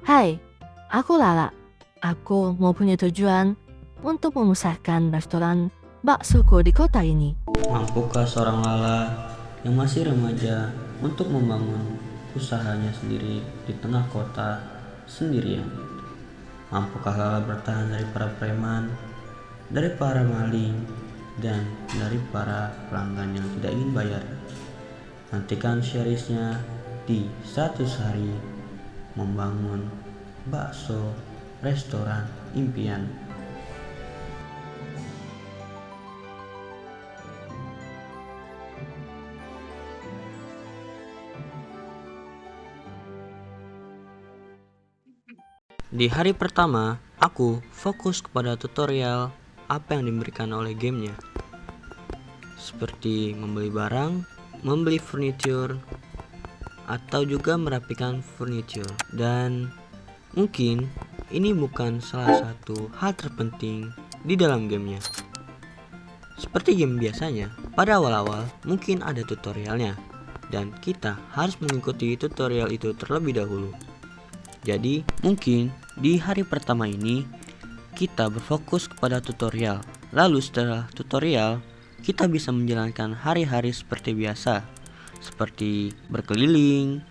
Hai, aku Lala. Aku mau punya tujuan untuk memusatkan restoran baksoku di kota ini. Mampukah seorang Lala yang masih remaja untuk membangun usahanya sendiri di tengah kota sendirian? Mampukah Lala bertahan dari para preman, dari para maling, dan dari para pelanggan yang tidak ingin bayar? Nantikan seriesnya di 100 hari membangun bakso restoran impian. Di hari pertama, aku fokus kepada tutorial apa yang diberikan oleh gamenya, seperti membeli barang, membeli furniture, atau juga merapikan furniture. Dan mungkin ini bukan salah satu hal terpenting di dalam gamenya. Seperti game biasanya, pada awal-awal mungkin ada tutorialnya, dan kita harus mengikuti tutorial itu terlebih dahulu. Jadi mungkin di hari pertama ini kita berfokus kepada tutorial. Lalu setelah tutorial kita bisa menjalankan hari-hari seperti biasa, seperti berkeliling,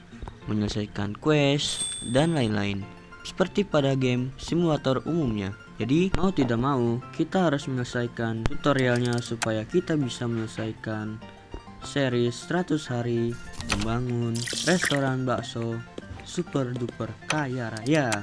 menyelesaikan quest, dan lain-lain, seperti pada game simulator umumnya. Jadi mau tidak mau kita harus menyelesaikan tutorialnya supaya kita bisa menyelesaikan series 100 hari membangun restoran bakso super duper kaya raya.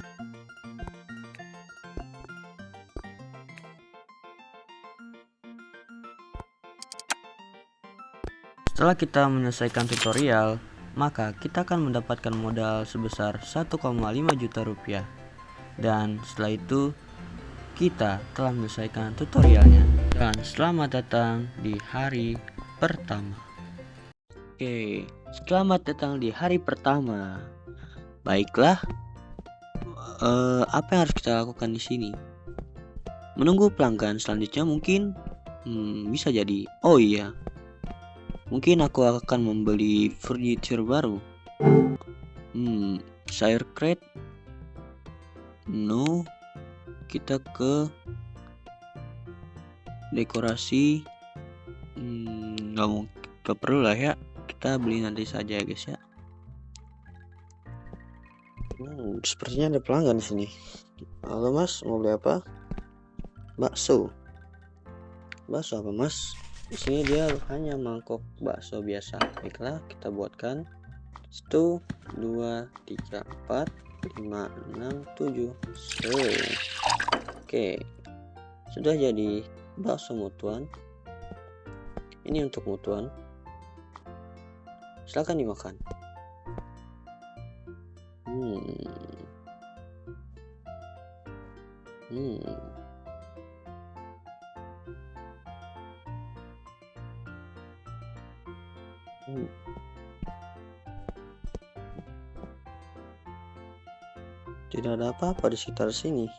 Setelah kita menyelesaikan tutorial, maka kita akan mendapatkan modal sebesar 1,5 juta rupiah. Dan setelah itu, kita telah menyelesaikan tutorialnya. Dan selamat datang di hari pertama. Oke, selamat datang di hari pertama. Baiklah, apa yang harus kita lakukan di sini? Menunggu pelanggan selanjutnya mungkin bisa jadi. Oh iya, mungkin aku akan membeli furniture baru. Share crate. No. Kita ke dekorasi. Gak perlu lah ya. Kita beli nanti saja ya guys ya. Sepertinya ada pelanggan di sini. Halo mas, mau beli apa? Bakso. Bakso apa mas? Di sini dia hanya mangkok bakso biasa. Baiklah, kita buatkan 1, 2, 3, 4, 5, 6, 7. Oke, sudah jadi bakso mutuan. Ini untuk mutuan. Silakan dimakan. Tidak ada apa-apa di sekitar sini.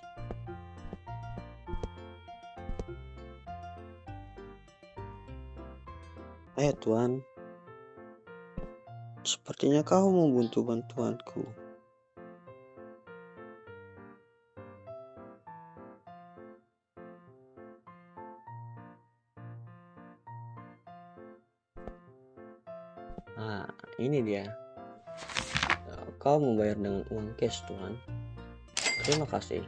Tuan, sepertinya kau membutuhkan bantuanku. Nah, ini dia. Kau membayar dengan uang cash, tuan. Terima kasih.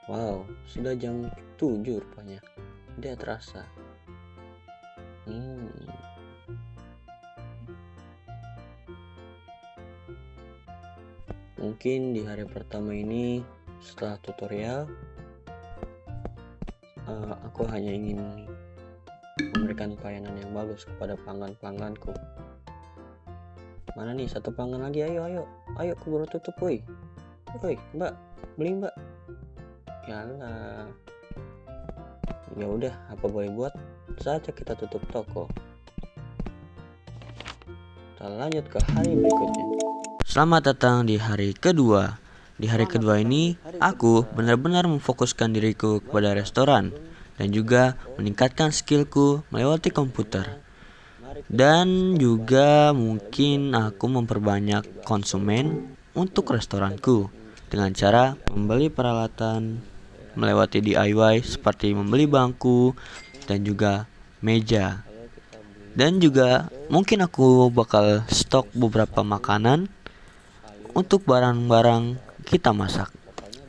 Wow, sudah jam 7 rupanya. Tidak terasa. Mungkin di hari pertama ini setelah tutorial aku hanya ingin memberikan pelayanan yang bagus kepada pelanggan-pelangganku. Mana nih satu pelanggan lagi? Ayo keburu tutup woi mbak, beli mbak. Yalah, ya udah, apa boleh buat saja kita tutup toko. Kita lanjut ke hari berikutnya. Selamat datang di hari kedua. Di hari kedua ini aku benar-benar memfokuskan diriku kepada restoran dan juga meningkatkan skillku melewati komputer. Dan juga mungkin aku memperbanyak konsumen untuk restoranku dengan cara membeli peralatan, melewati DIY seperti membeli bangku dan juga meja. Dan juga mungkin aku bakal stok beberapa makanan untuk barang-barang kita masak.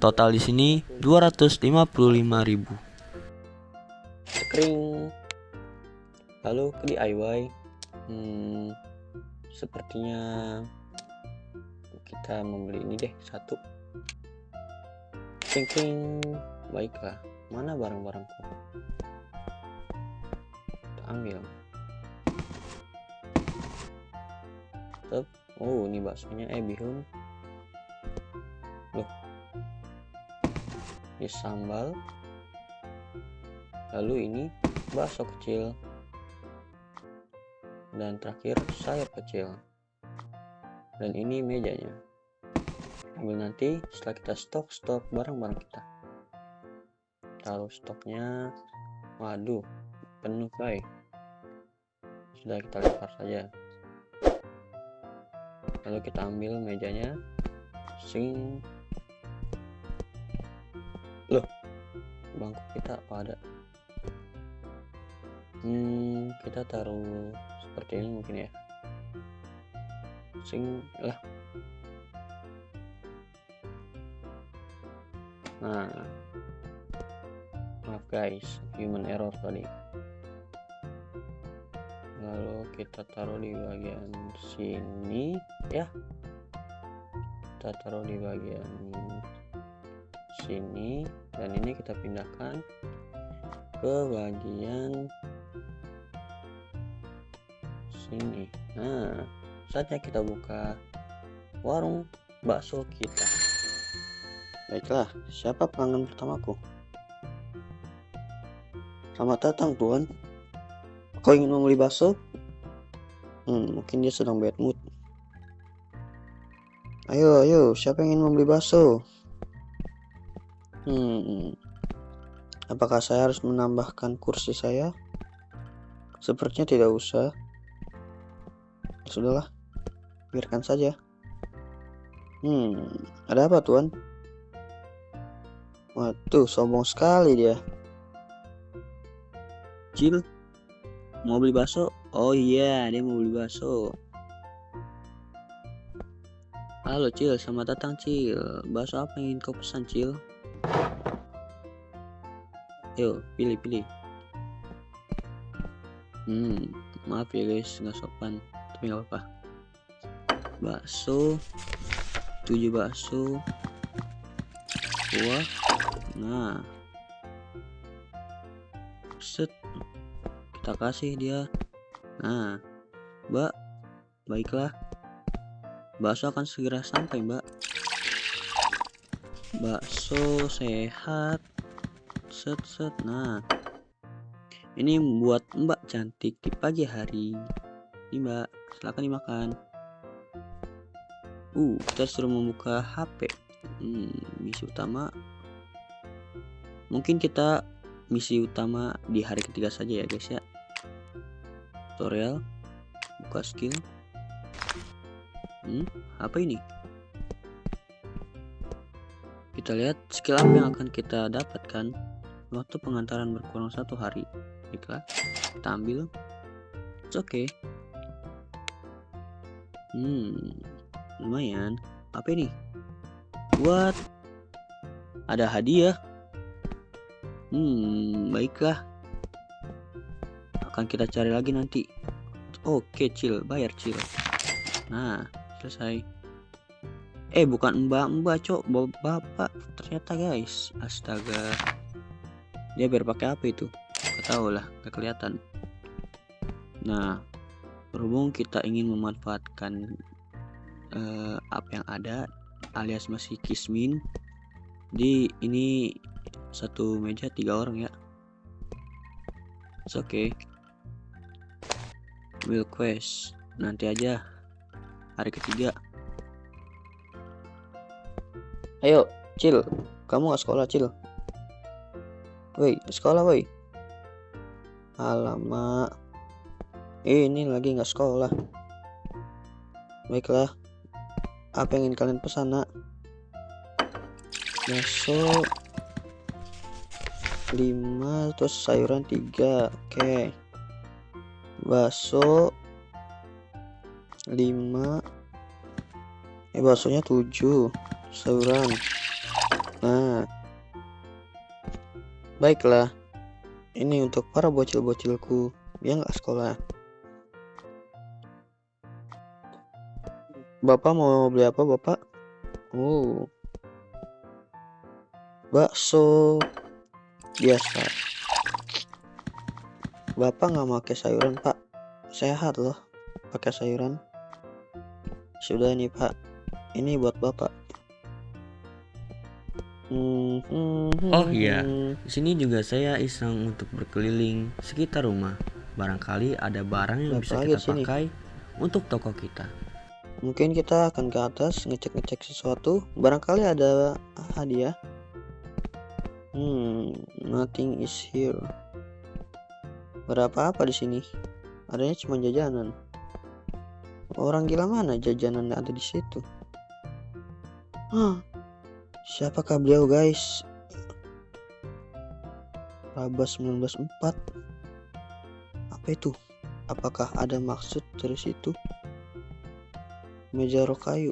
Total di sini 255.000. Kering. Lalu ke DIY. Sepertinya kita membeli ini deh satu. Kering. Baiklah, mana barang-barangku? Kita ambil. Stop. Oh, ini baksonya bihun. Loh. Ini sambal. Lalu ini bakso kecil. Dan terakhir sayur kecil. Dan ini mejanya. Ambil nanti setelah kita stok barang-barang kita. Taruh stoknya. Waduh, penuh guys. Sudah, kita lempar saja. Lalu kita ambil mejanya. Sing. Loh, bangku kita apa ada? Kita taruh seperti ini mungkin ya. Sing lah. Nah, maaf guys, human error tadi. Lalu kita taruh di bagian sini ya. Kita taruh di bagian sini, dan ini kita pindahkan ke bagian sini. Nah, saatnya kita buka warung bakso kita. Baiklah, siapa pelanggan pertamaku? Selamat datang tuan. Kau ingin membeli bakso? Mungkin dia sedang bad mood. Ayo, siapa yang ingin membeli bakso? Apakah saya harus menambahkan kursi saya? Sepertinya tidak usah. Sudahlah, biarkan saja. Ada apa tuan? Waduh, sombong sekali dia. Cil, mau beli bakso? Oh iya, dia mau beli bakso. Halo Cil, selamat datang Cil. Bakso apa yang ingin kau pesan Cil? Ayo, pilih. Maaf ya guys, nggak sopan. Tapi nggak apa-apa. Bakso, 7 bakso. Wah, nah. Set. Kita kasih dia. Nah, Mbak, baiklah. Bakso akan segera sampai, Mbak. Bakso sehat. Set. Nah, ini buat Mbak cantik di pagi hari. Ini Mbak, silakan dimakan. Kita suruh membuka HP. Misi utama. Mungkin kita misi utama di hari ketiga saja ya guys ya. Tutorial, buka skill. Apa ini? Kita lihat skill apa yang akan kita dapatkan. Waktu pengantaran berkurang 1 hari. Baiklah, kita ambil. It's okay. Lumayan. Apa ini? What? Ada hadiah. Baiklah. Akan kita cari lagi nanti. Oke, Cil, bayar Cil. Nah, selesai. Bukan mbak, cok, bapak. Ternyata guys, astaga. Dia biar pakai apa itu? Gak tahu lah, gak kelihatan. Nah, berhubung kita ingin memanfaatkan apa yang ada, alias masih kismin. Di ini satu meja 3 orang ya. It's okay. Will quest nanti aja hari ketiga. Ayo, Cil, kamu gak sekolah, Cil? Woi, sekolah woi. Alamak, ini lagi gak sekolah. Baiklah, Apa yang ingin kalian pesan, nak? Bakso 5, terus sayuran 3. Oke. Bakso 5. Baksonya 7. Sayuran. Nah, baiklah. Ini untuk para bocil-bocilku yang nggak sekolah. Bapak mau beli apa, Bapak? Oh, bakso biasa. Bapak nggak pakai sayuran, Pak. Sehat loh pakai sayuran. Sudah nih, Pak. Ini buat Bapak. Oh iya, di sini juga saya iseng untuk berkeliling sekitar rumah. Barangkali ada barang yang bisa kita pakai untuk toko kita. Mungkin kita akan ke atas ngecek-ngecek sesuatu. Barangkali ada hadiah. Nothing is here. Berapa apa di sini? Adanya cuma jajanan. Orang gila mana jajanan ada di situ? Siapakah beliau, guys? Raba 1904. Apa itu? Apakah ada maksud dari situ? Meja rok kayu.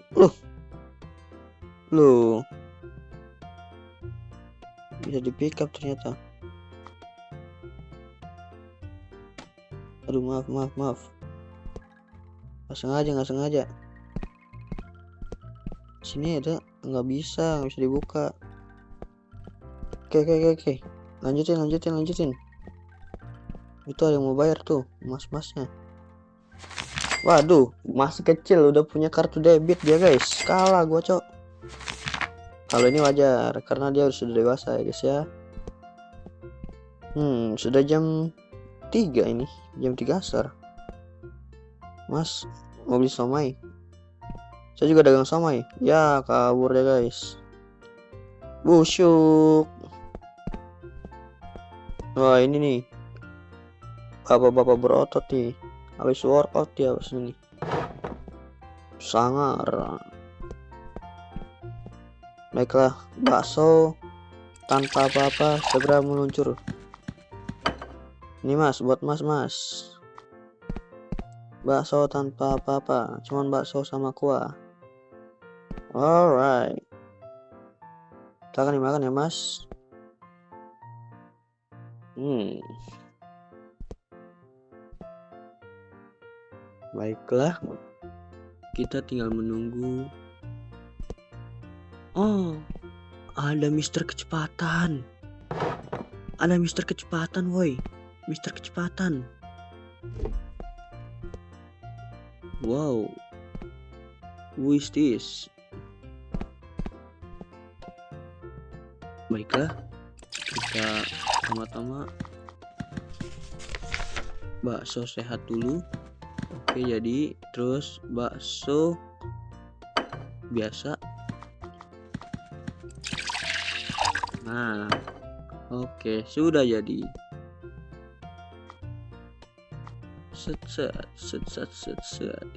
Loh. Bisa di pick up ternyata. Aduh, maaf. Nggak sengaja. Sini ada, nggak bisa dibuka. Oke. Lanjutin. Itu ada yang mau bayar tuh, mas-masnya. Waduh, masih kecil udah punya kartu debit dia, guys. Kalah gua, cok. Kalau ini wajar karena dia sudah dewasa ya, guys ya. Sudah jam 3 ini, jam 3 asar. Mas, mau beli somai? Saya juga dagang somai. Ya, kabur ya, guys. Busuk. Wah, ini nih. Bapak-bapak berotot nih. Habis workout ya pas ini. Sangar. Baiklah, bakso tanpa apa-apa segera meluncur. Ini mas, buat mas. Bakso tanpa apa-apa, cuman bakso sama kuah. Alright. Kita akan dimakan ya mas. Baiklah, kita tinggal menunggu. Oh, ada Mister Kecepatan. Woi. Mister Kecepatan. Wow. Who is this? Baiklah, kita pertama-tama bakso sehat dulu. Oke, jadi terus bakso biasa. Nah, oke, sudah jadi. Set.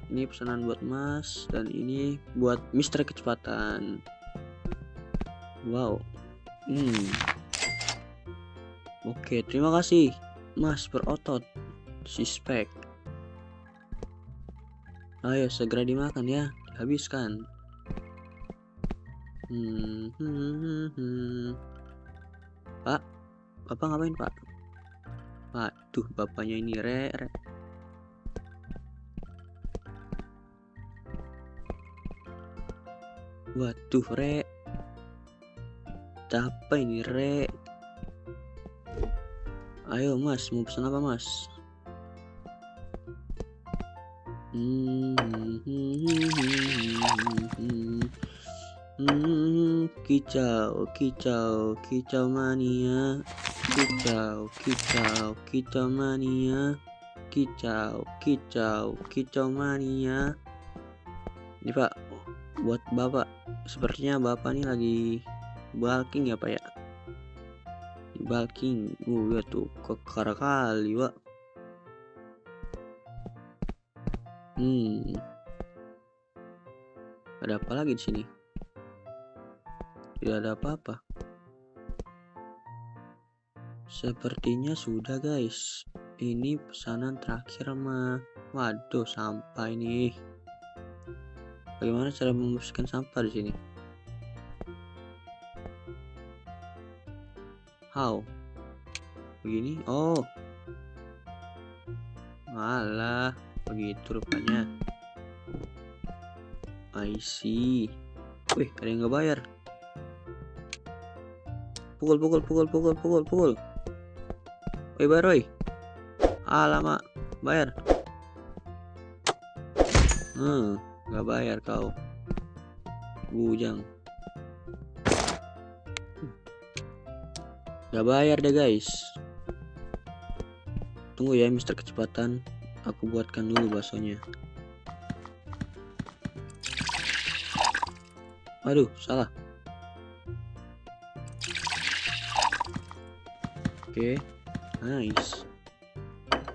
Ini pesanan buat mas dan ini buat Mister Kecepatan. Wow. Oke, terima kasih mas berotot. Suspek. Ayo segera dimakan ya, habiskan. Pak, bapak ngapain pak? Waduh, bapaknya ini re. Waduh, re. Apa ini, re? Ayo mas, mau pesan apa mas? Kicau mania. Kicau mania. Kicau mania. Ini pak, buat bapak. Sepertinya bapak ini lagi bulking ya pak ya. Bulking. Ya tuh kekara kali pak. Ada apa lagi di sini? Tidak ada apa-apa. Sepertinya sudah guys. Ini pesanan terakhir mah. Waduh, sampah ini. Bagaimana cara membersihkan sampah di sini? How? Begini? Oh. Malah begitu rupanya. I see. Wih, ada yang nggak bayar. Pukul. Woi, bayar woi. Alamak, bayar. Nggak bayar kau. Bujang. Nggak bayar deh guys. Tunggu ya Mister Kecepatan. Aku buatkan dulu baksonya. Aduh, salah. Oke, nice.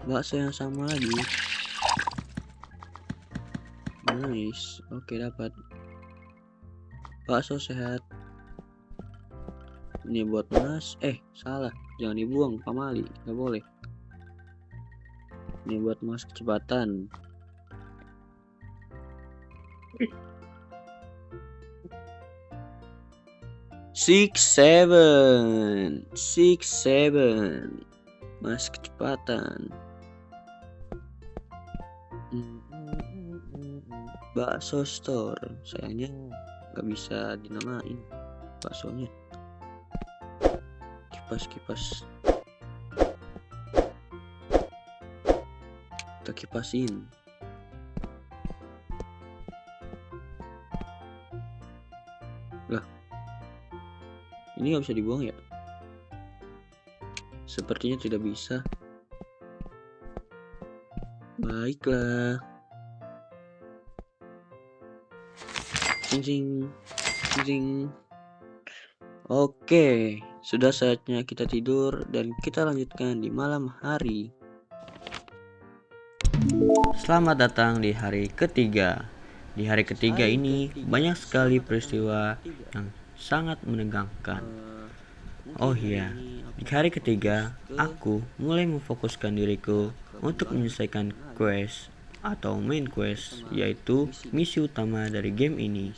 Bakso yang sama lagi. Nice. Oke, dapat. Bakso sehat. Ini buat Mas. Salah. Jangan dibuang, pamali. Gak boleh. Ini buat Mas Kecepatan. Six seven, Mas Kecepatan. Bakso store, sayangnya nggak bisa dinamain baksonya. Kipas. Kita kipasin. Lah, ini nggak bisa dibuang ya? Sepertinya tidak bisa. Baiklah. Cing. Oke, sudah saatnya kita tidur dan kita lanjutkan di malam hari. Selamat datang di hari ketiga. Di hari ketiga ini banyak sekali peristiwa yang sangat menegangkan. Oh iya, di hari ketiga aku mulai memfokuskan diriku untuk menyelesaikan quest atau main quest, yaitu misi utama dari game ini.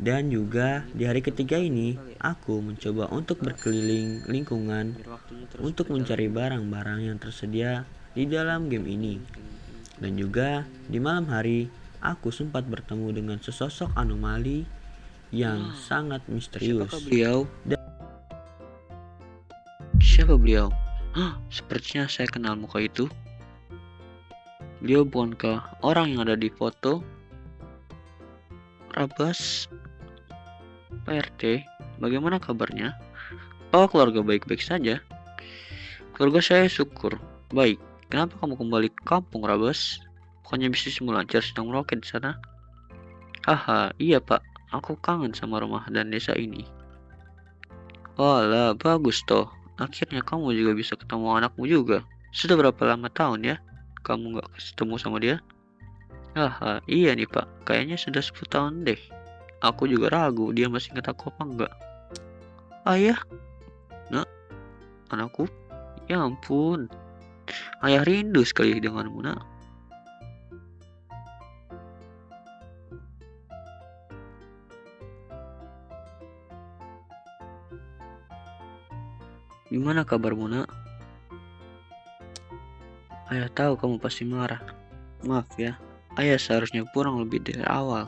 Dan juga di hari ketiga ini aku mencoba untuk berkeliling lingkungan untuk mencari barang-barang yang tersedia di dalam game ini. Dan juga di malam hari aku sempat bertemu dengan sesosok anomali yang sangat misterius. Siapa beliau? Sepertinya saya kenal muka itu. Beliau bukankah orang yang ada di foto? Rabas, Pak RT, bagaimana kabarnya? Oh, keluarga baik-baik saja. Keluarga saya syukur baik. Kenapa kamu kembali ke kampung, Rabas? Bukannya bisnismu lancar sedang meroket di sana? Haha, iya Pak. Aku kangen sama rumah dan desa ini. Walah, bagus toh. Akhirnya kamu juga bisa ketemu anakmu juga. Sudah berapa lama tahun ya kamu nggak ketemu sama dia? Haha, iya nih Pak. Kayaknya sudah 10 tahun deh. Aku juga ragu dia masih ingat aku apa enggak. Ayah? Nak? Anakku? Ya ampun. Ayah rindu sekali denganmu, nak. Gimana kabarmu, nak? Ayah tahu kamu pasti marah. Maaf ya, ayah seharusnya pulang lebih dari awal.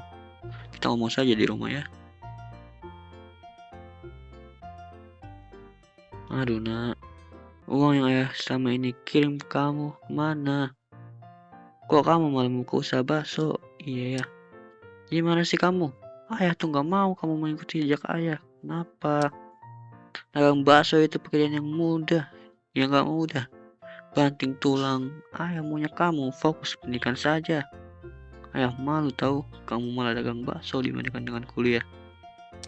Kita ngomong saja di rumah ya. Aduh, nak. Uang yang ayah selama ini kirim ke kamu kemana? Kok kamu malah buka usaha bakso? Iya ya. Gimana sih kamu? Ayah tuh gak mau kamu mengikuti jejak ayah. Kenapa? Dagang bakso itu pekerjaan yang mudah. Ya gak mudah. Banting tulang. Ayah maunya kamu fokus pendidikan saja. Ayah malu tahu kamu malah dagang bakso dibandingkan dengan kuliah.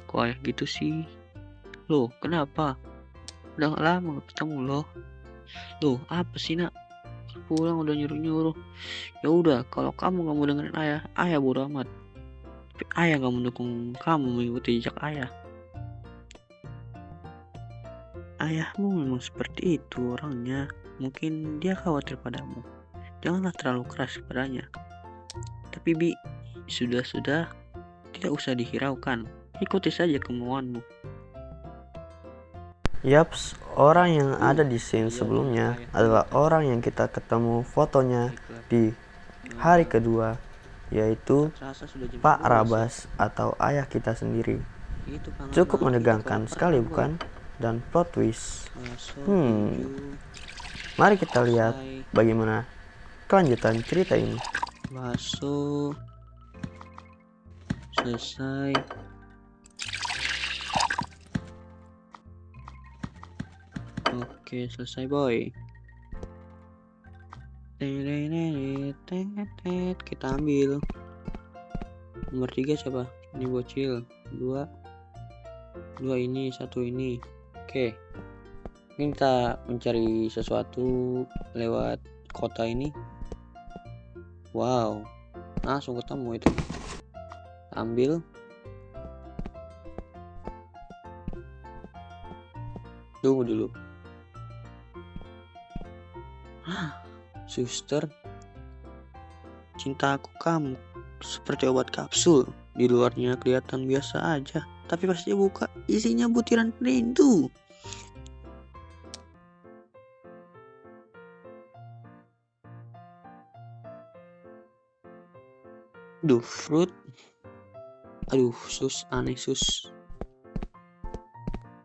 Kok ayah gitu sih? Loh, kenapa? Udah gak lama gak ketemu loh. Loh, apa sih nak? Pulang udah nyuruh-nyuruh. Ya udah, kalau kamu gak mau dengerin ayah, ayah bodo amat. Tapi ayah gak mendukung kamu mengikuti jejak ayah. Ayahmu memang seperti itu orangnya. Mungkin dia khawatir padamu. Janganlah terlalu keras padanya. Tapi Bi, sudah-sudah, tidak usah dihiraukan. Ikuti saja kemauanmu. Yaps, orang yang ada di scene sebelumnya adalah orang yang kita ketemu fotonya di hari kedua, yaitu Pak Rabas atau ayah kita sendiri. Cukup menegangkan sekali bukan? Dan plot twist. Mari kita lihat bagaimana kelanjutan cerita ini. Bakso selesai. Oke, selesai boy. Kita ambil. Nomor 3 siapa? Ini bocil. 2 ini, 1 ini. Oke. Ini kita mencari sesuatu lewat kota ini. Wow, langsung ketemu itu. Ambil. Tunggu dulu. Suster, cinta aku kamu seperti obat kapsul. Di luarnya kelihatan biasa aja, tapi pasti buka isinya butiran rindu. Duh, fruit. Aduh, sus, aneh sus.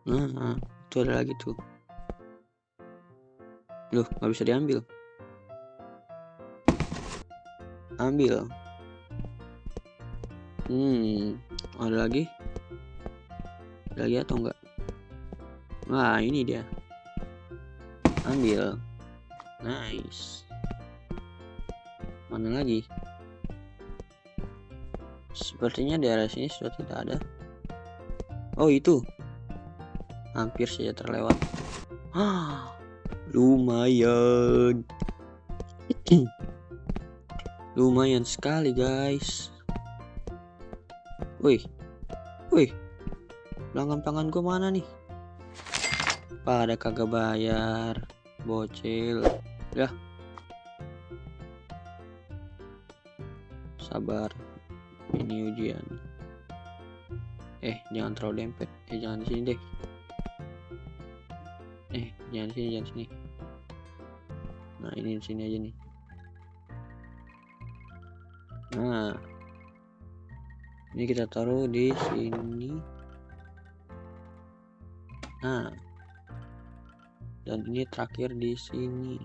Nah, itu ada lagi tuh. Loh, gak bisa diambil. Ambil. Ada lagi? Ada lagi atau enggak? Wah, ini dia. Ambil. Nice. Mana lagi? Sepertinya di area sini sudah tidak ada. Oh, itu. Hampir saja terlewat. Lumayan. Lumayan sekali, guys. Wih. Pelanggan gue mana nih? Pada kagak bayar. Bocil. Ya. Sabar. Ini ujian. Jangan terlalu dempet. Jangan di sini deh. Jangan sini. Nah, ini di sini aja nih. Nah, ini kita taruh di sini. Nah, dan ini terakhir di sini.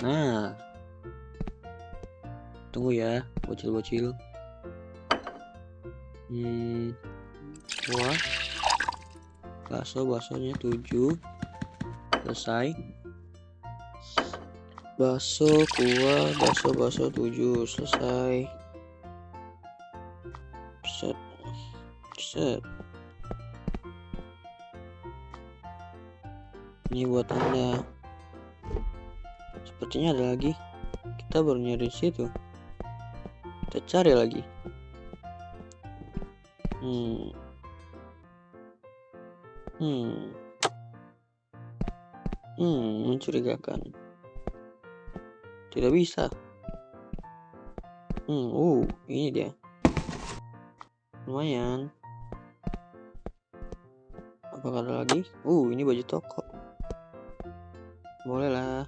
Nah, tunggu ya, bocil-bocil. Wah, baksonya 7 selesai. Bakso kuah, bakso 7 selesai. Set. Ini buat Anda. Sepertinya ada lagi. Kita baru nyari situ. Kita cari lagi. Mencurigakan. Tidak bisa. Ini dia. Lumayan. Apakah ada lagi? Ini baju toko. Boleh lah.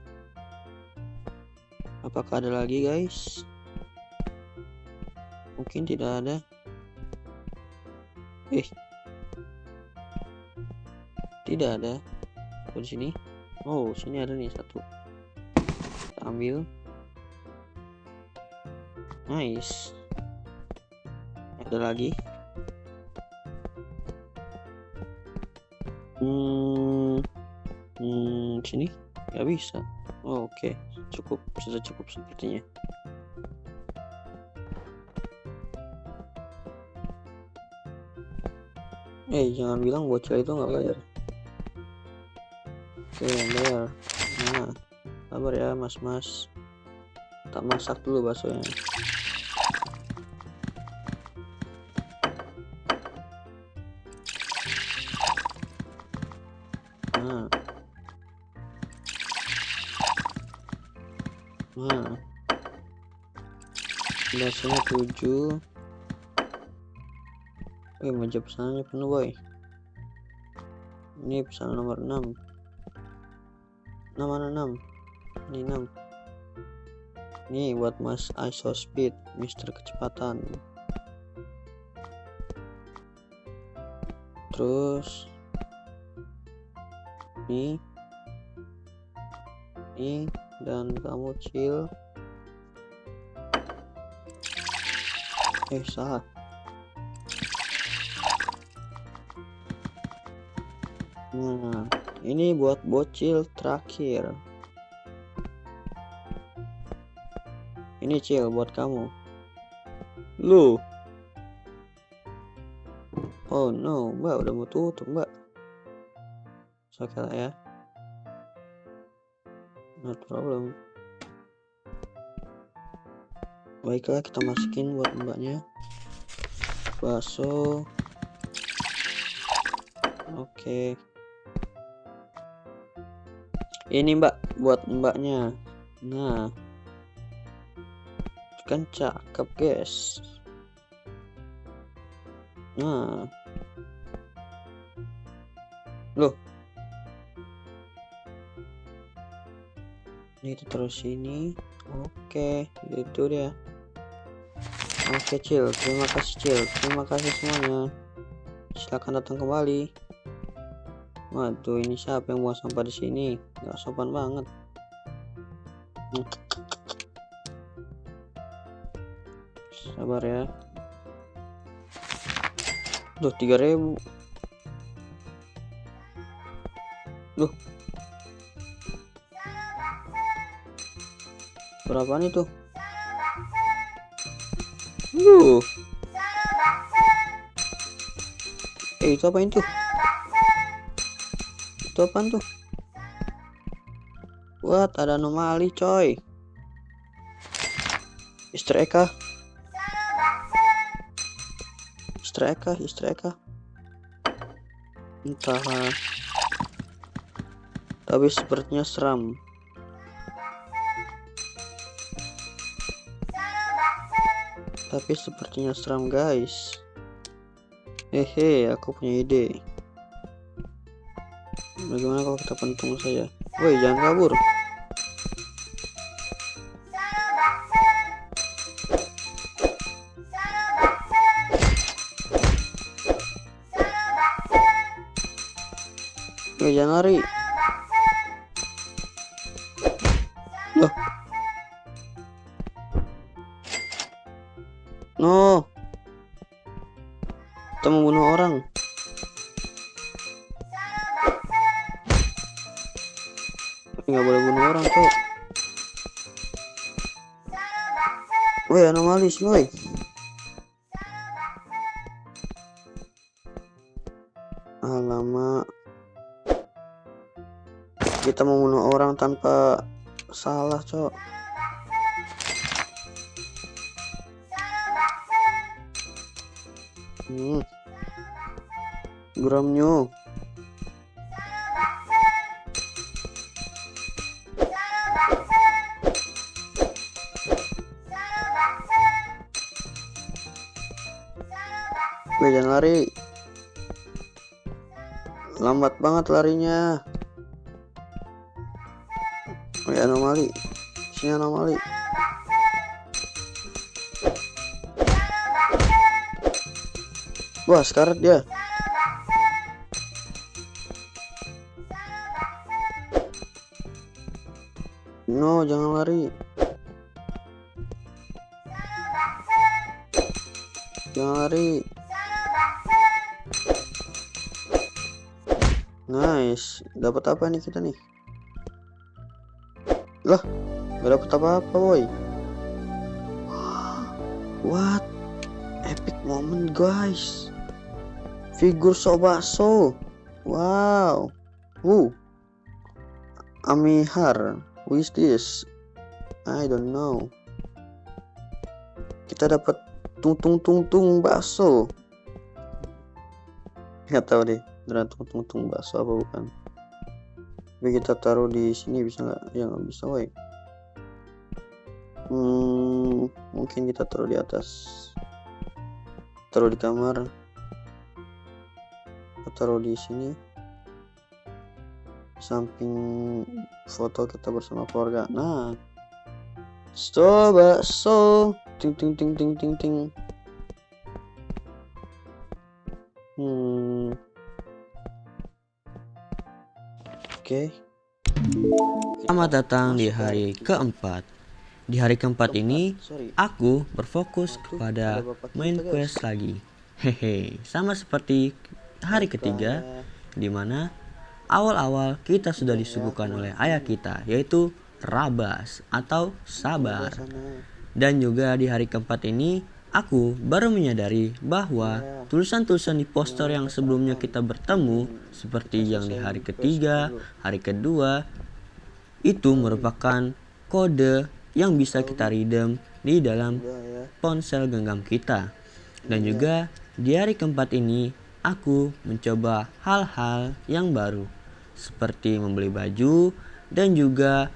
Apakah ada lagi, guys? Mungkin tidak ada. Tidak ada. Di sini. Sini ada nih 1. Kita ambil. Nice. Ada lagi. Sini nggak bisa. Oke. Sudah cukup sepertinya. Jangan bilang bocil itu nggak bayar. Oke, bayar. Nah, sabar ya mas. Tak masak dulu baksonya. Nah. Nah. Baksonya 7. Meja pesanannya penuh boy. Ini pesanan nomor 6. Mana 6? Ini 6. Ini buat Mas ISO Speed, Mister Kecepatan. Terus ini dan kamu chill. Salah. Nah, ini buat bocil terakhir. Ini Cil buat kamu. Lu. Oh no, Mbak udah mau tutup, Mbak. Oke lah ya. No problem. Baiklah, kita masukin buat Mbaknya. Bakso. Oke. Ini Mbak buat Mbaknya. Nah. Kan cakep guys. Nah. Loh. Ini terus ini. Oke, itu dia. Oke Cil, terima kasih Cil, terima kasih semuanya. Silakan datang kembali. Waduh, ini siapa yang buang sampah di sini? Gak sopan banget. Sabar ya. Duh, 3.000. Duh. Berapaan itu? Itu apa itu? Itu apaan tuh? What, ada anomali coy. Easter egg kah? Easter egg kah? Entahlah. Tapi sepertinya seram. Guys. Aku punya ide. Bagaimana kalau kita pentung saja? Woi, jangan kabur. Woi, jangan lari. Loh. No. Kita membunuh orang. Nggak boleh bunuh orang tuh. Woi, anomalis woi. Alamak. Kita membunuh orang tanpa salah, cok. Gramnya. Jangan lari. Lambat banget larinya. Oh ya, anomali. Sini anomali. Wah, sekarat dia. No, jangan lari. Jangan lari. Nice. Dapat apa nih kita nih? Lah, gak dapat apa-apa, boy. What? Epic moment, guys. Figur Sobaso. Wow. Amihar. Who is this? I don't know. kita dapat tung bakso. Nggak tahu deh beneran tung bakso apa bukan. Tapi kita taruh di sini bisa nggak? Ya nggak bisa, woi. Mungkin kita taruh di atas, taruh di kamar, kita taruh di sini samping foto kita bersama keluarga. Nah, bakso ting. Oke. Selamat datang di hari keempat. Di hari keempat ini, aku berfokus kepada main quest lagi. Hehe, sama seperti hari ketiga, di mana awal-awal kita sudah disuguhkan oleh ayah kita, yaitu Rabas atau sabar. Dan juga di hari keempat ini, aku baru menyadari bahwa tulisan-tulisan di poster yang sebelumnya kita bertemu, seperti yang di hari ketiga, hari kedua, itu merupakan kode yang bisa kita redeem di dalam ponsel genggam kita. Dan juga di hari keempat ini, aku mencoba hal-hal yang baru, seperti membeli baju dan juga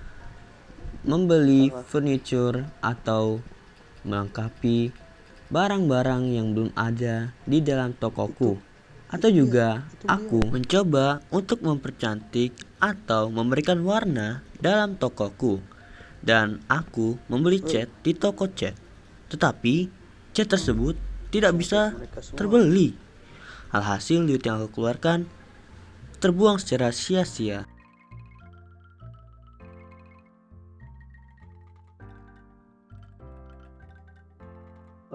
membeli furniture atau melengkapi barang-barang yang belum ada di dalam tokoku. Atau juga aku mencoba untuk mempercantik atau memberikan warna dalam tokoku. Dan aku membeli cat di toko cat. Tetapi cat tersebut tidak bisa terbeli. Alhasil duit yang aku keluarkan terbuang secara sia-sia.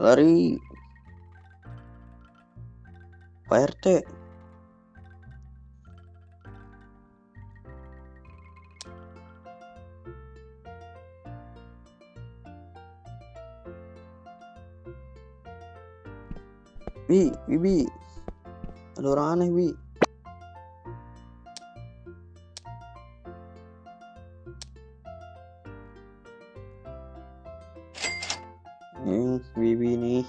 Lari, Pak RT. Bi, ada orang aneh, Bi. Bibi nih.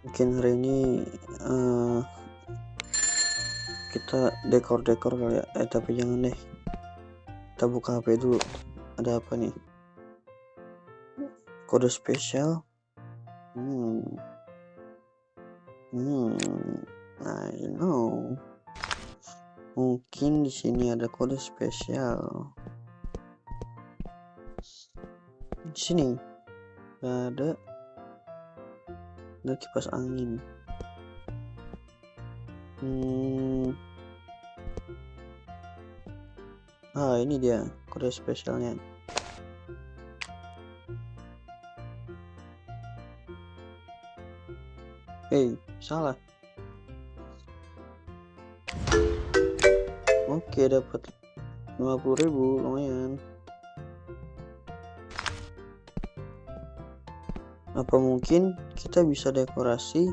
Mungkin hari ini kita dekor kali ya. Tapi jangan deh. Kita buka HP dulu. Ada apa nih? Kode spesial. I know. Mungkin di sini ada kode spesial. Di sini ada kipas angin. Ini dia kode spesialnya. Salah. Oke, dapat 50.000, lumayan. Apa mungkin kita bisa dekorasi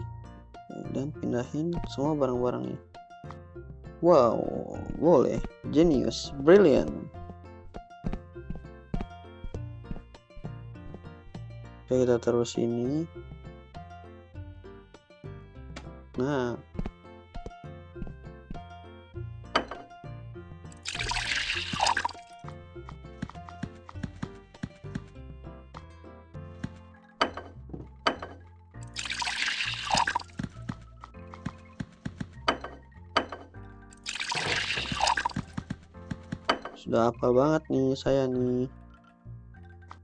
dan pindahin semua barang-barangnya? Wow, boleh. Genius, brilliant. Oke, kita taruh sini. Nah, sudah apa banget nih saya nih,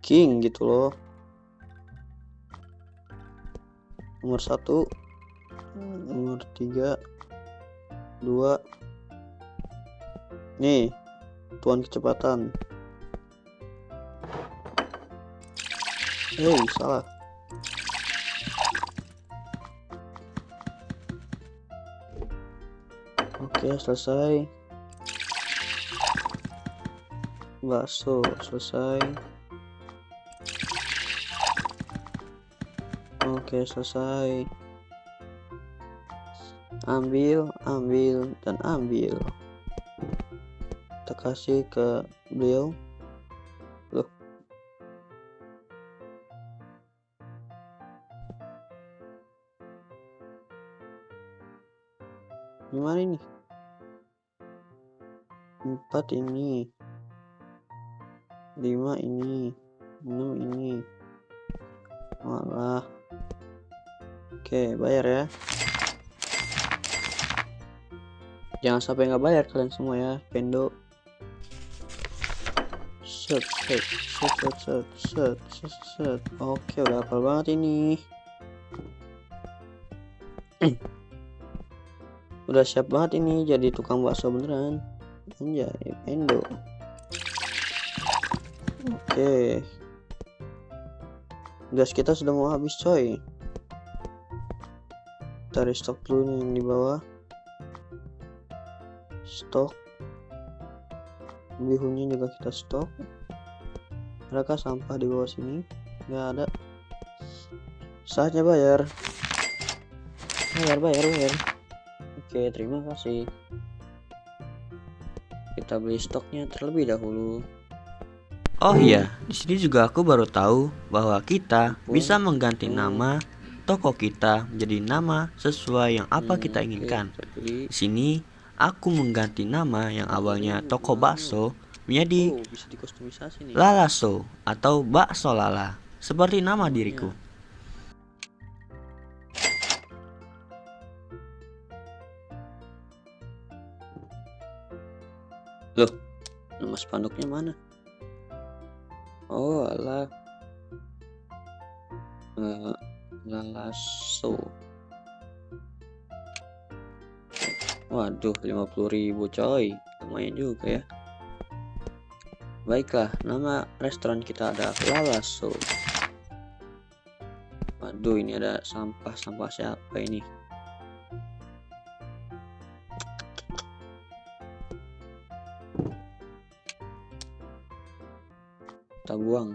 king gitu loh. Nomor 1, nomor 3, 2, nih tuan kecepatan. Salah. Oke, selesai. Bakso selesai. Oke, selesai. Ambil dan ambil. Tekan kasih ke beliau. Loh, gimana ini? 4 ini, 5 ini, 6 ini. Walah. Oke, bayar ya. Jangan sampai nggak bayar kalian semua ya, Pendo. Set, set, set, set, set, set, set, set. Oke, udah hafal banget ini. Udah siap banget ini jadi tukang bakso beneran. Anjay, Pendo. Oke. Gas kita sudah mau habis, coy. Kita restock dulu nih yang di bawah. Stok. Bihunnya juga kita stok. Adakah sampah di bawah sini? Nggak ada. Saatnya bayar. Bayar. Oke, terima kasih. Kita beli stoknya terlebih dahulu. Oh iya, di sini juga aku baru tahu bahwa kita bisa mengganti nama toko kita menjadi nama sesuai yang apa kita inginkan. Di sini aku mengganti nama yang awalnya toko bakso menjadi Bisa dikustomisasi nih. Lalaso atau Bakso Lala, seperti nama diriku. Loh, nama spanduknya mana? Oh, alah. Lalaso. Waduh, 50.000 coy. Lumayan juga ya. Baiklah, nama restoran kita ada Lalaso. Waduh, ini ada sampah siapa ini? Kita buang.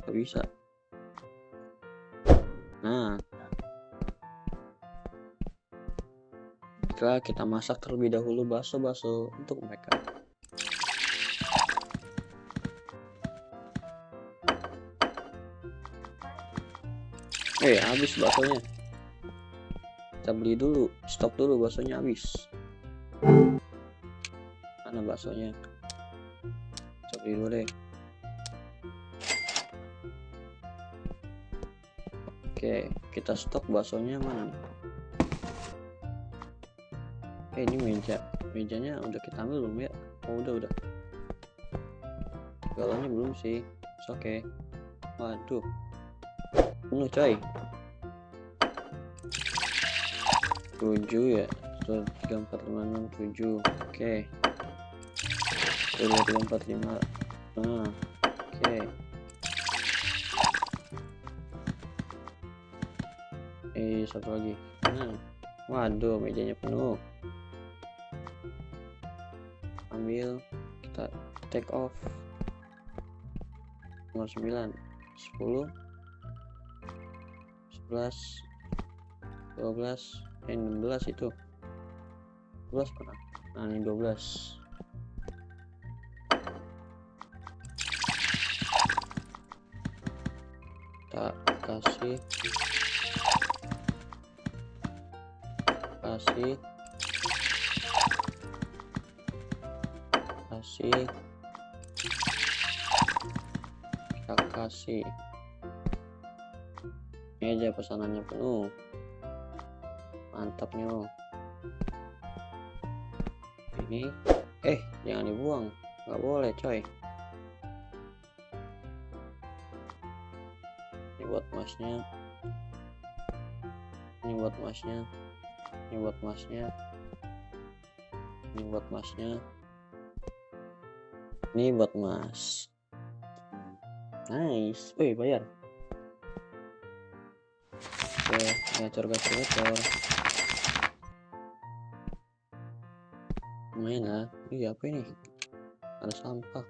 Gak bisa. Nah, kita masak terlebih dahulu bakso-bakso untuk mereka. Habis baksonya. Kita beli dulu, stok dulu, baksonya habis. Mana baksonya? Kita beli dulu deh. Oke, kita stok baksonya mana nih? Ini mejanya udah kita ambil belum ya? Oh, udah. Galonnya belum sih. Oke. Waduh, penuh coy. 7 ya. 1, 2, 3, 4, 5, 6, 7. Oke. 1, 2, 3, 4, 5. Nah, oke. Satu lagi. Nah, waduh, mejanya penuh. Ambil, kita take off. Nomor 9, 10, 11, 12, 16 itu. 12 pernah. Nah, ini 12. Kita kasih kita kasih. Ini aja pesanannya penuh. Mantap nyo. Ini jangan dibuang, nggak boleh coy. Ini buat masnya, ini buat masnya, ini buat masnya, ini buat masnya, ini buat mas. Nice. Bayar. Oke, gacor. Lumayan lah. Apa ini? Ada sampah.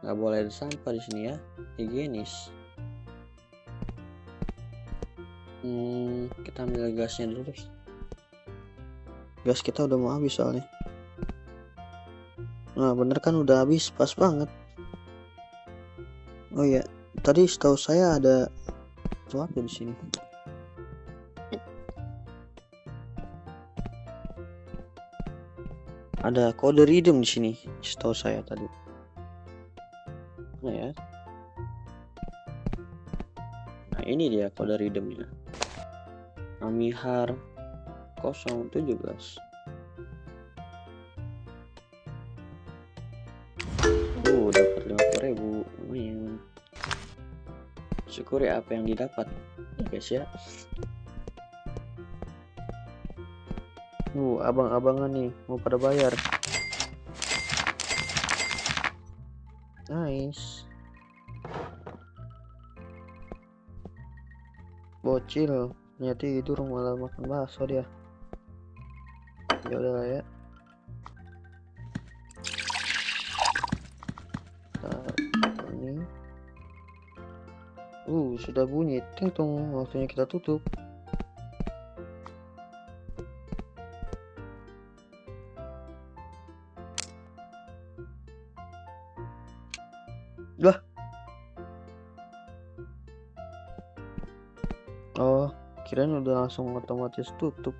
Nggak boleh ada sampah di sini ya. Higienis. Kita ambil gasnya dulu deh. Gas kita udah mau habis soalnya. Nah bener kan, udah habis, pas banget. Oh iya, tadi setahu saya ada sesuatu di sini. Ada kode redeem di sini, setahu saya tadi. Nah ya. Nah ini dia kode redeemnya. Amihar 017. Dapat 50.000, lumayan. Syukuri apa yang didapat ya guys ya. Abang-abangan nih mau pada bayar. Nice. Bocil ternyata tidur malah makan bakso dia. Ya udah lah ya. Ini sudah bunyi ting tong, waktunya kita tutup. Lah. Oh, kirain udah langsung otomatis tutup.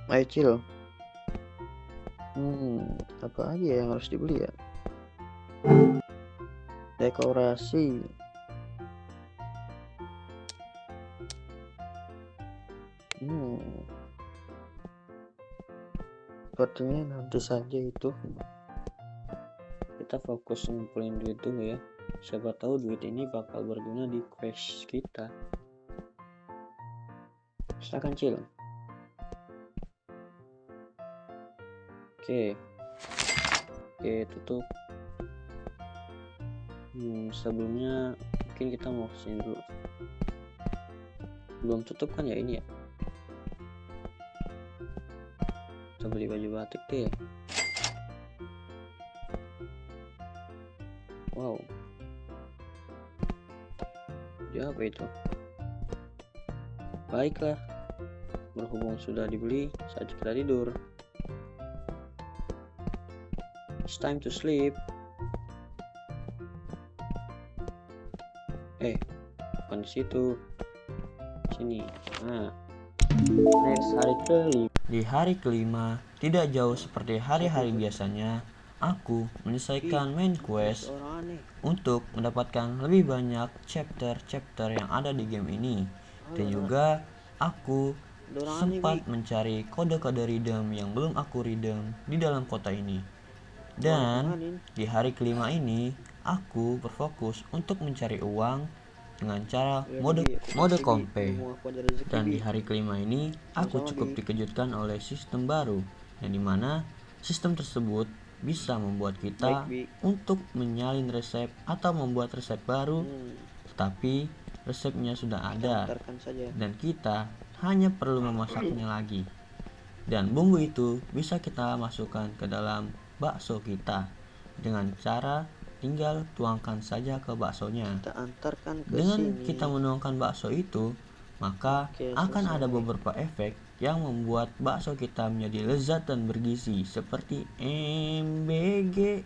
Ayo Cil. Apa aja yang harus dibeli ya? Dekorasi. Sepertinya nanti saja itu. Kita fokus ngumpulin duit dulu ya. Siapa tahu duit ini bakal berguna di quest kita. Silakan Cil. Oke, tutup. Sebelumnya mungkin kita mau kesini dulu. Belum tutup kan ya ini ya? Kita beli baju batik deh. Wow. Ya apa itu? Baiklah. Berhubung sudah dibeli, saatnya kita tidur. It's time to sleep. Bukan di situ. Sini. Nah. Next, hari kelima. Di hari kelima, tidak jauh seperti hari-hari biasanya, aku menyelesaikan main quest untuk mendapatkan lebih banyak chapter-chapter yang ada di game ini. Dan juga aku sempat mencari kode-kode redeem yang belum aku redeem di dalam kota ini. Dan di hari kelima ini, aku berfokus untuk mencari uang dengan cara mode kompe. Dan di hari kelima ini, aku cukup dikejutkan oleh sistem baru, yang dimana sistem tersebut bisa membuat kita untuk menyalin resep atau membuat resep baru, tetapi resepnya sudah ada dan kita hanya perlu memasaknya lagi. Dan bumbu itu bisa kita masukkan ke dalam bakso kita dengan cara tinggal tuangkan saja ke baksonya. Dengan kita menuangkan bakso itu, maka akan ada beberapa efek yang membuat bakso kita menjadi lezat dan bergizi seperti MBG.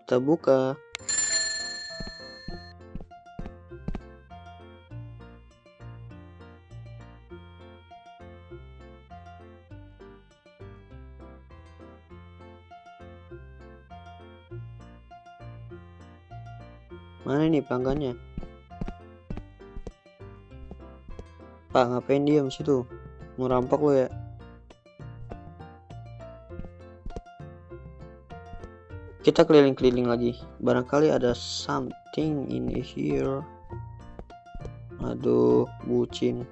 Kita buka. Mana nih pelanggannya? Pak, ngapain diam situ? Mau rampok lo ya? Kita keliling-keliling lagi. Barangkali ada something in here. Aduh, bucin.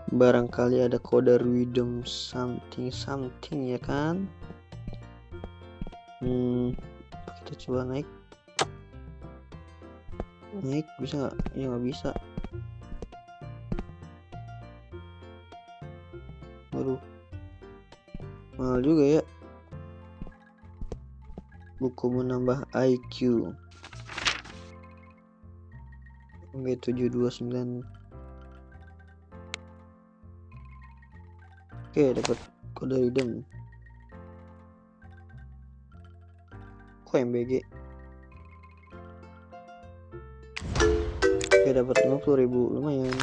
Barangkali ada kode redeem something ya kan? Kita coba naik bisa nggak? Ya nggak bisa. Waduh, mahal juga ya. Buku menambah IQ. Oke, 729. Oke, dapat kode redeem. Kok MBG? Oke, dapat 50.000, lumayan.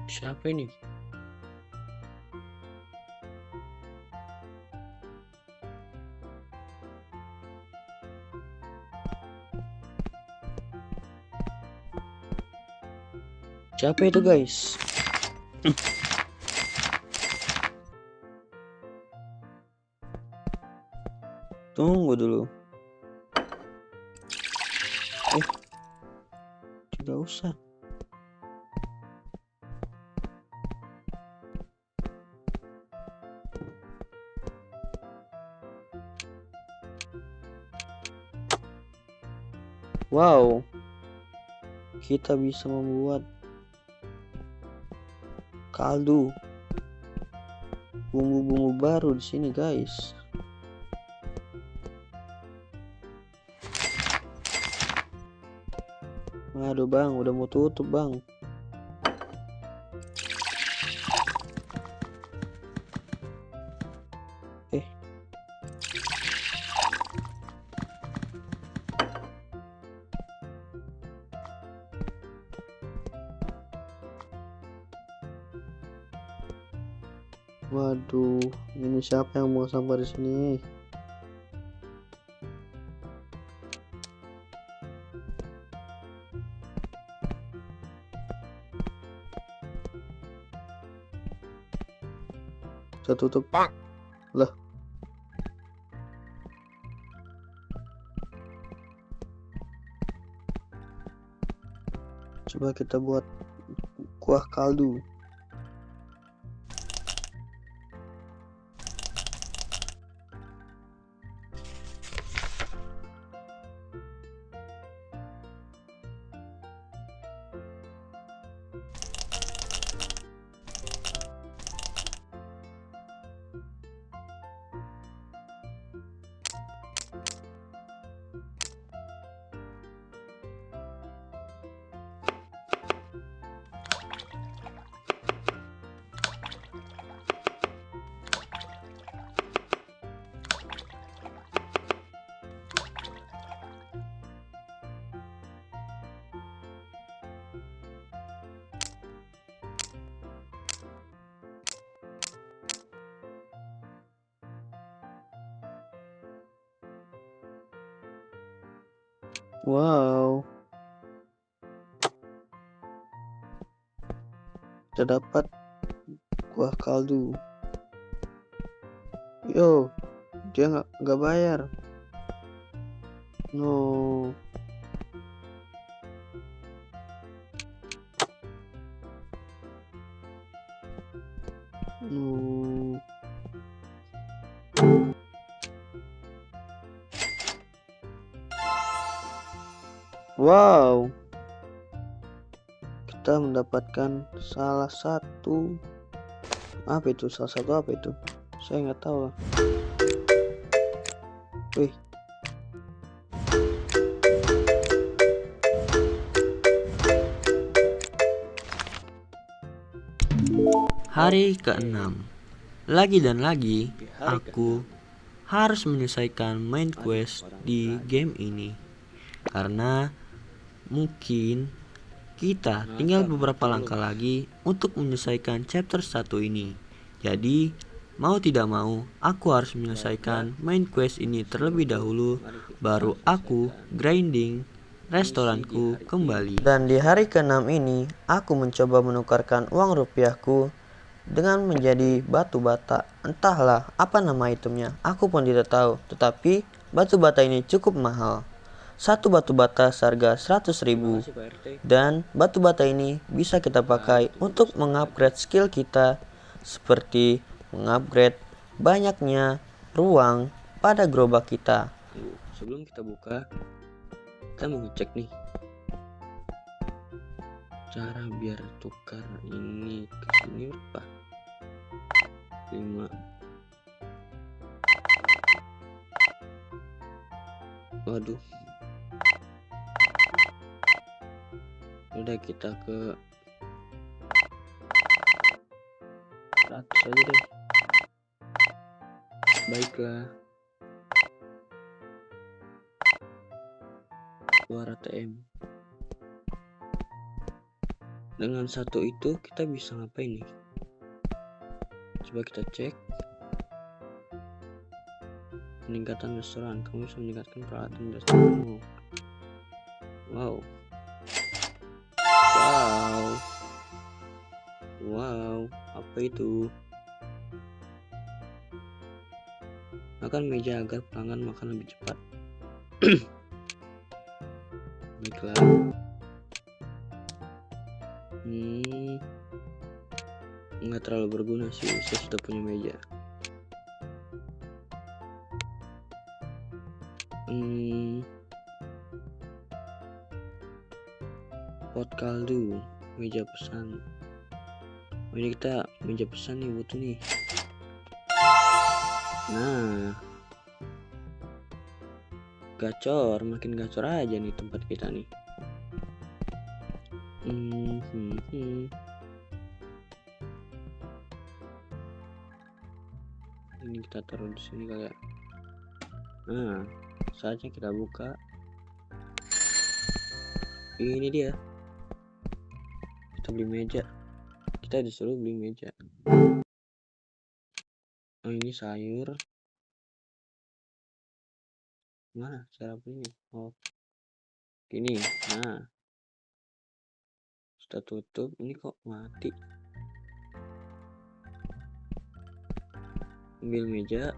Siapa ini? Siapa itu guys? Tunggu dulu. Tidak usah. Wow, kita bisa membuat kaldu, bumbu-bumbu baru di sini guys. Aduh bang, udah mau tutup bang. Waduh, ini siapa yang mau sampah di sini? Saya tutup. Lah. Coba kita buat kuah kaldu. Wow, kita dapat kuah kaldu. Yo, dia nggak bayar. No. No. Wow, kita mendapatkan salah satu apa itu? Saya nggak tahu lah. Wih, Hari ke-6. Lagi dan lagi aku harus menyelesaikan main quest di game ini. Karena mungkin kita tinggal beberapa langkah lagi untuk menyelesaikan chapter 1 ini. Jadi, mau tidak mau, aku harus menyelesaikan main quest ini terlebih dahulu, baru aku grinding restoranku kembali. dan di hari ke-6 ini aku mencoba menukarkan uang rupiahku dengan menjadi batu bata. Entahlah apa nama itemnya, aku pun tidak tahu. Tetapi batu bata ini cukup mahal. Satu batu bata seharga 100.000. Dan batu bata ini bisa kita pakai untuk mengupgrade skill kita, seperti mengupgrade banyaknya ruang pada gerobak kita. Sebelum kita buka, kita mau ngecek nih cara biar tukar ini ke sini berapa? 5. Waduh, udah kita ke 100 aja deh. Baiklah, keluar ATM. Dengan satu itu kita bisa ngapain nih? Coba kita cek. Peningkatan restoran, kamu bisa meningkatkan peralatan restoranmu. Wow. Apa itu? Makan meja agar pelanggan makan lebih cepat. Baiklah. Nggak terlalu berguna sih, saya sudah punya meja. Pot kaldu, meja pesan. Oh, ini kita meja pesan nih, butuh nih. Nah, gacor, makin gacor aja nih tempat kita nih. Ini kita taruh di sini kali ya. Nah, saatnya kita buka. Ini dia. Kita beli meja. Kita disuruh beli meja. Oh, ini sayur. Mana cara belinya? Oh, gini. Nah, sudah tutup. Ini kok mati? Ambil meja.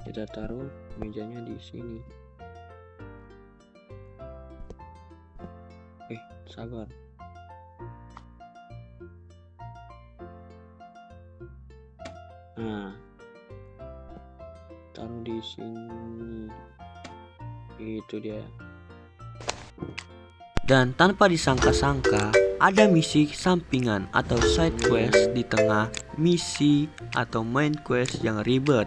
Kita taruh mejanya di sini. Sabar. Nah, taruh di sini. Itu dia. Dan tanpa disangka-sangka, ada misi sampingan atau side quest di tengah misi atau main quest yang ribet.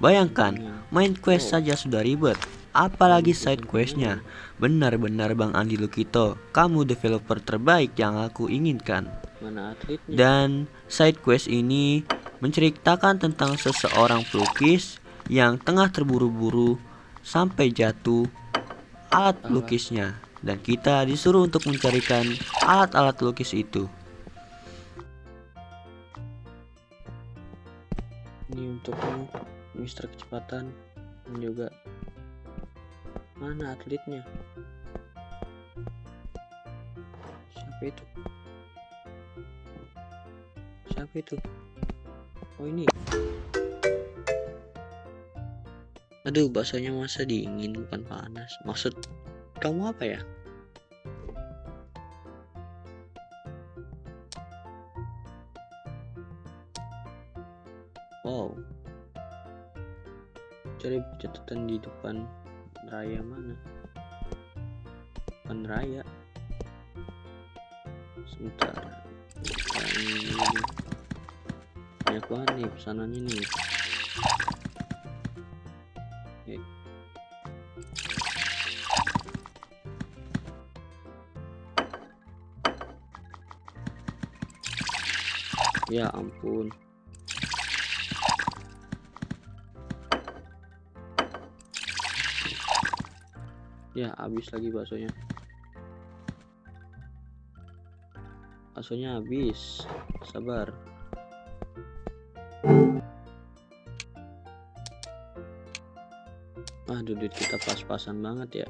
Bayangkan, main quest saja sudah ribet, apalagi side questnya. Benar-benar Bang Andi Lukito, kamu developer terbaik yang aku inginkan. Mana atletnya? Dan side quest ini menceritakan tentang seseorang pelukis yang tengah terburu-buru sampai jatuh alat pelukisnya, dan kita disuruh untuk mencarikan alat-alat lukis itu. Ini untukmu, Mister Kecepatan. Dan juga mana atletnya? Siapa itu? Siapa itu? Oh, ini. Aduh, bahasanya masa dingin bukan panas. Maksud kamu apa ya? Wow. Cari catatan di depan raya mana? Depan raya. Sebentar. Ini. Banyak banget nih pesanannya nih. Ya ampun. Ya habis lagi baksonya. Baksonya habis. Sabar. Aduh, duit kita pas-pasan banget ya.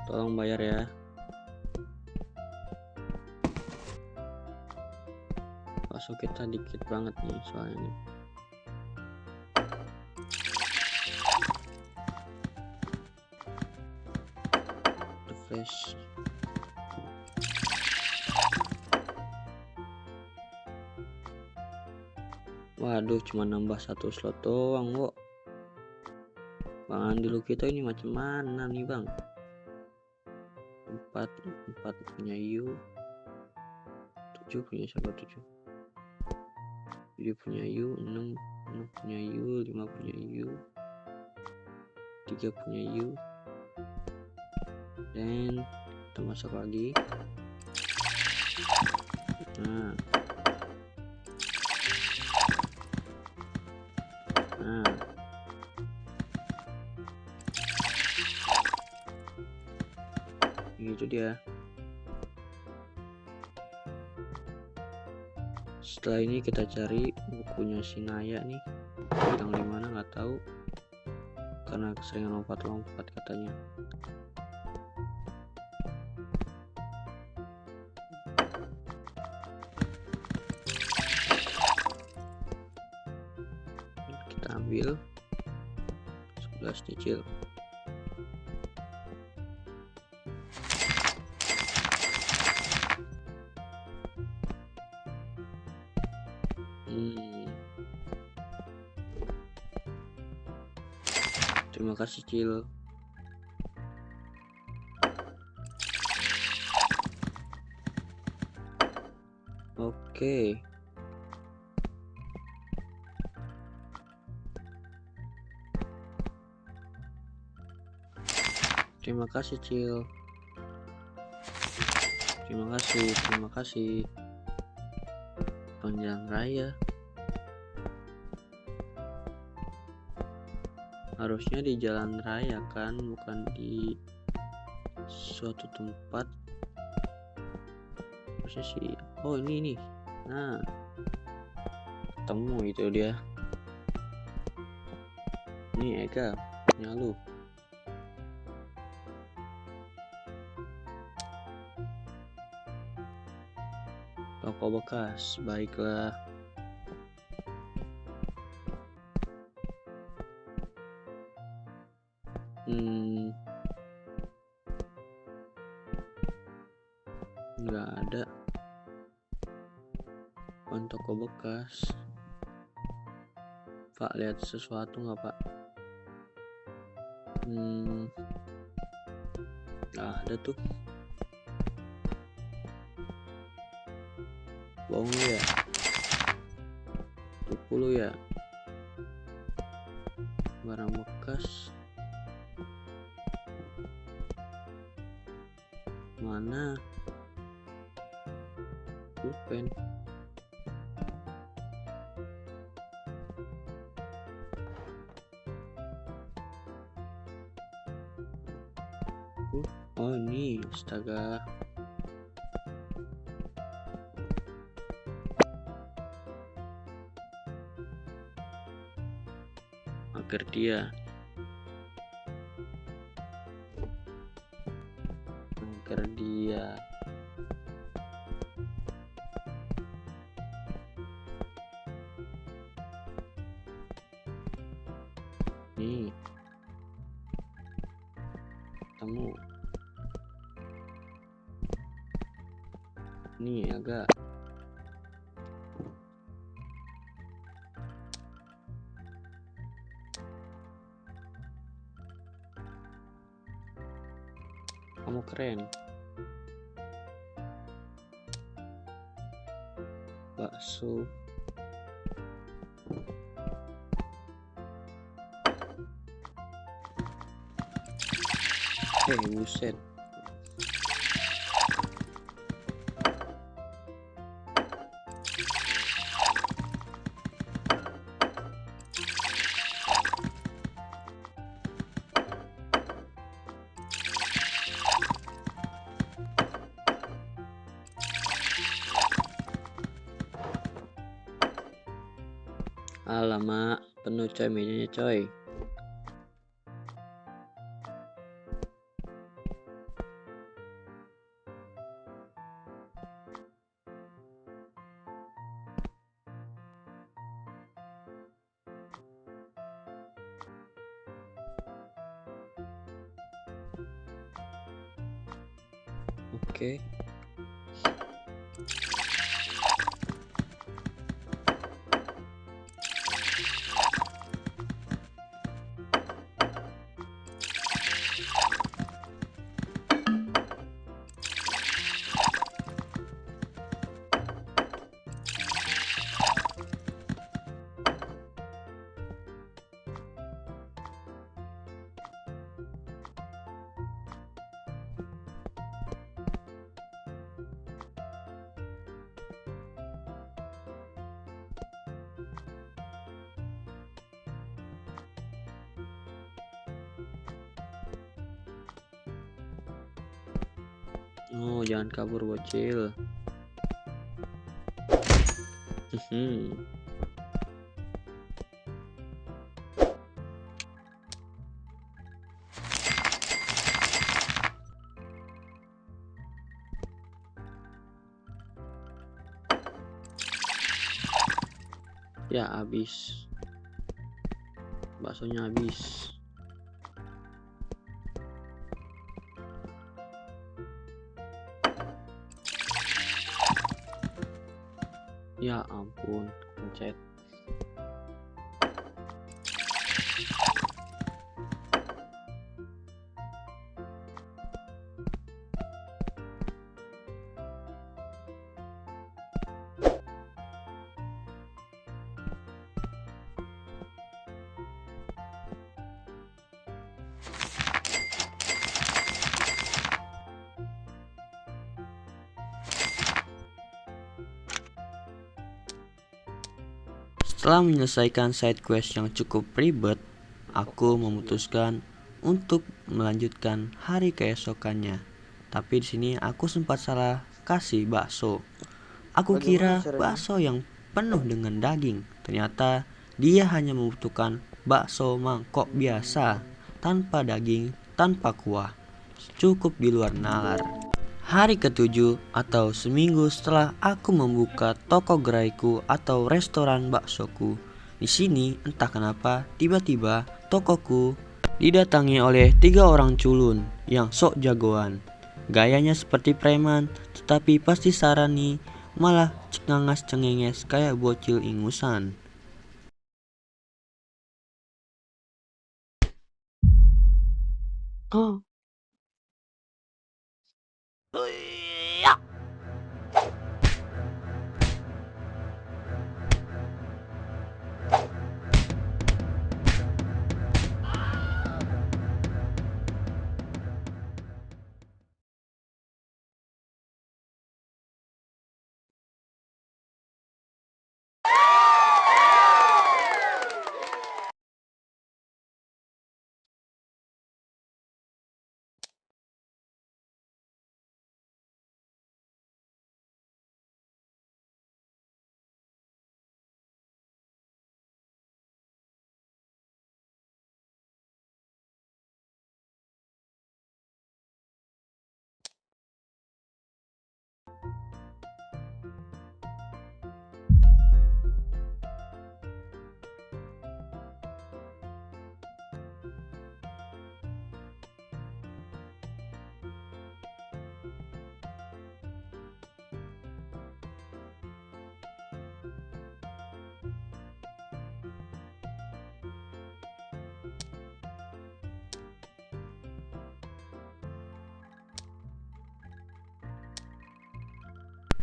Tolong bayar ya. Bakso kita dikit banget nih soalnya nih. Refresh. Waduh, cuma nambah 1 slot doang, wo. Bang Andi Lukito ini macam mana nih, Bang? 4 punya Yu. 7 punya siapa? 7 punya Yu. 6 punya Yu. 5 punya Yu. 3 punya Yu. Dan kita masuk lagi. Nah, Gitu dia. Setelah ini kita cari bukunya si Naya nih, hilang di mana nggak tahu karena keseringan lompat-lompat katanya. Kita ambil 11 cicil. Terima kasih, Cil. Oke. Terima kasih, Cil. Terima kasih. Panjang raya. Harusnya di jalan raya kan, bukan di suatu tempat. Harusnya sih. Oh, ini. Nah, ketemu itu dia. Nih Eka, punya lu. Toko bekas, baiklah. Nggak ada. Bukan toko bekas. Pak, lihat sesuatu nggak, Pak? Nggak ada tuh. Bohong lu ya? Tipu lu ya? Barang bekas. Mana? Pulpen. Oh ini, astaga. Agar dia. Nih. Ketemu. Nih agak. Kamu keren. Bakso. Buset. Alamak, penuh coy mejanya coy. Oke. Oh, jangan kabur bocil. Ya habis, baksonya habis. Ya ampun, pencet. Setelah menyelesaikan side quest yang cukup ribet, aku memutuskan untuk melanjutkan hari keesokannya. Tapi di sini aku sempat salah kasih bakso. Aku kira bakso yang penuh dengan daging. Ternyata dia hanya membutuhkan bakso mangkok biasa, tanpa daging, tanpa kuah. Cukup di luar nalar. Hari ketujuh atau seminggu setelah aku membuka toko geraiku atau restoran baksoku. Di sini entah kenapa tiba-tiba tokoku didatangi oleh 3 orang culun yang sok jagoan. Gayanya seperti preman, tetapi pasti sarani malah cengangas cengenges kayak bocil ingusan. Oh,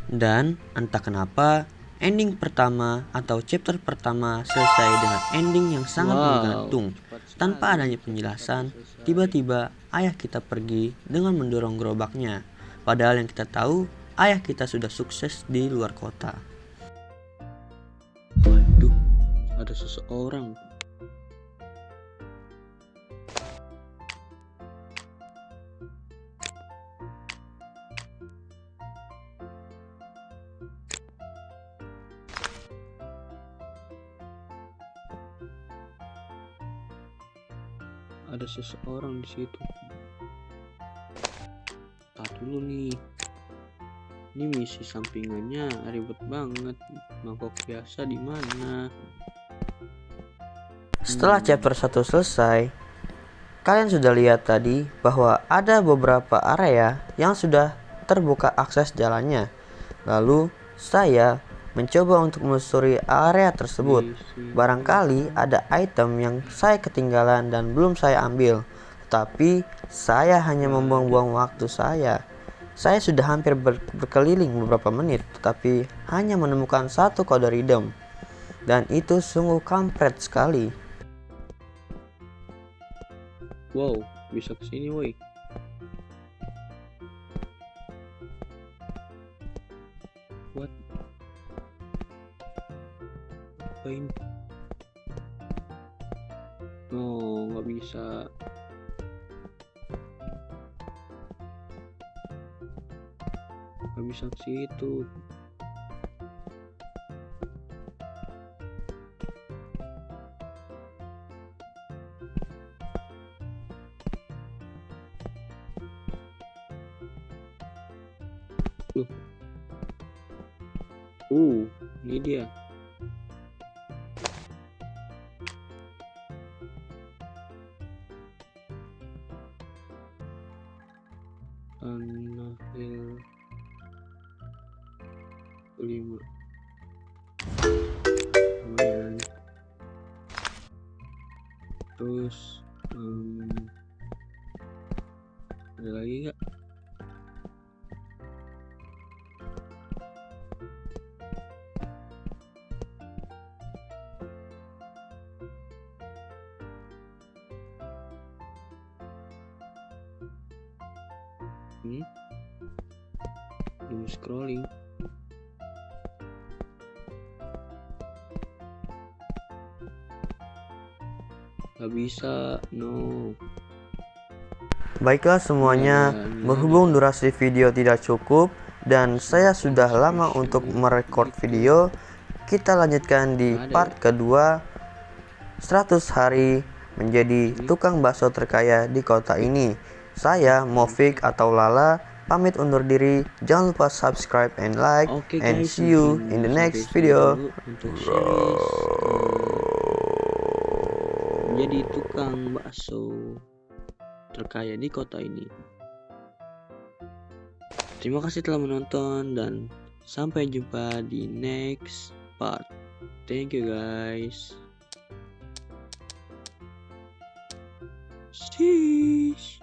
dan entah kenapa ending pertama atau chapter pertama selesai dengan ending yang sangat menggantung. Tanpa adanya penjelasan, tiba-tiba ayah kita pergi dengan mendorong gerobaknya. Padahal yang kita tahu, ayah kita sudah sukses di luar kota. Waduh, ada seseorang. Ada seseorang di situ. Tak dulu nih. Ini misi sampingannya ribet banget. Mangkok biasa di mana? Setelah chapter 1 selesai, kalian sudah lihat tadi bahwa ada beberapa area yang sudah terbuka akses jalannya. Lalu saya mencoba untuk menelusuri area tersebut. Barangkali ada item yang saya ketinggalan dan belum saya ambil. Tapi saya hanya membuang-buang waktu saya. Saya sudah hampir berkeliling beberapa menit, tetapi hanya menemukan satu kode redeem. Dan itu sungguh kampret sekali. Wow, bisa kesini woi. What? Apa ini? Oh, nggak bisa. Gak bisa ke situ. Ini dia. Tanah Hill 5. Lumayan. Terus ada lagi nggak? Belum scrolling. Gak bisa, no. Baiklah semuanya, berhubung durasi video tidak cukup dan saya sudah lama untuk merekord video, kita lanjutkan di part kedua, 100 hari menjadi tukang bakso terkaya di kota ini. Saya Movik atau Lala pamit undur diri. Jangan lupa subscribe and like, Oke, and guys, see you mungkin in the sampai next sini video. dulu untuk series menjadi tukang bakso terkaya di kota ini. Terima kasih telah menonton dan sampai jumpa di next part. Thank you guys. Sheesh.